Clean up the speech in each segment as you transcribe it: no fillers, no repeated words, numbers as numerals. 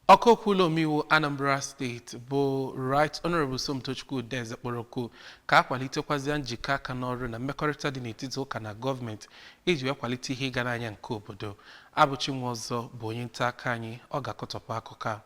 Akpoola omeiwu Anambra steeti bụ Right Honorable Somtochukwu Udeze kpọrọ oku ka akwalitekwazie njikọ aka n'ọrụ na mmekọrịta dị n'etiti ụka na gọọmenti iji wee kwalite ihe ịga n'anya nke obodo. Abụchi Nwaọzọ bụ onye nta aka anyị, ọ ga-akọtọpụ akụkọ a.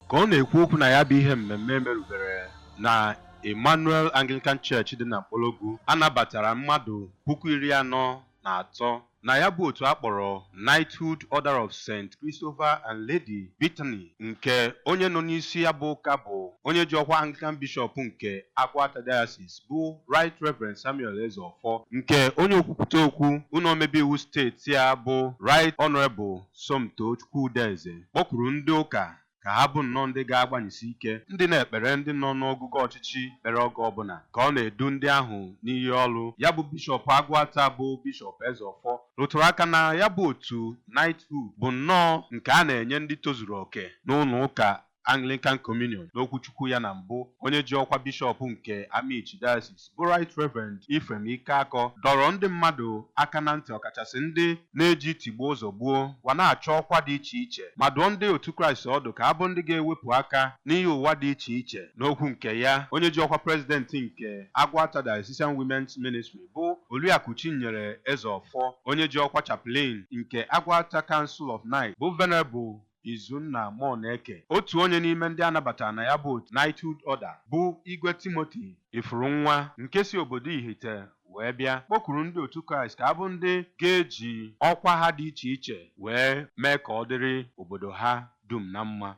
Ka ọ na-ekwu okwu na ya bụ ihe mmemme merubere na Emmanuel Anglican Church dị na Akpoola, anabatara mmadụ 43,000 na ya bụ otu akpọrọ Knighthood Order of St. Christopher and Lady Bethany, nke onye nọ n'isi ya bụ ụka bụ onye ji ọkwa Anglican Bishop nke Akpoola Diocese bụ Right Reverend Samuel Ezeofor, nke onye okwupụta okwu ụlọ omebe iwu steeti ya bụ Right Honorable Somtochukwu Udeze kpọkuru ndị ụka ka ha bụ nnọọ ndị ga-agbanyesi ike, ndị na-ekpere ndị nọ n'ọgụgụ ọchịchị kpere oge ọbụla ka ọ na-edu ndị ahụ n'iyi ọrụ. Ya bụ Bishọp Agwata bụ Bishọp Ezeofor rụtụrụ aka na ya bụ otu Knighthood bụ nnọọ nke a na-enye ndị tozuru oke n'ụlọ ụka Anglican Communion. N'okwuchukwu ya na mbụ, onye ji ọkwa bishọp nke Amichi Diocese bụ Right Reverend Ifrem Ikeakọ dọrọ ndị mmadụ aka na ntị, ọkachasị ndị na-eji tigbuo ụzọ gbuo wa na-achọ ọkwa dị iche iche, ma dụọ ndị otu Kraịst ọdụ ka abụ ndị ga-ewepụ aka n'ihe ụwa dị iche iche. N'okwu nke ya, onye ji ọkwa prezidenti nke Agwata Diocesan Women's Ministry bụ Oriakụ Chinyere Ezeofor, onye ji ọkwa chaplain nke Agwata Council of Knights bụ Venerable Izunna Moneke, otu onye n'ime ndị anabatara na ya bụ Knighthood Order bụ Igwe Timothy Ifurunwa nke si obodo Ihite wee bịa kpọkuru ndị otu Kraịst ka abụ ndị ga-eji ọkwa ha dị iche iche wee mee ka ọ dịrị obodo ha dum na mma.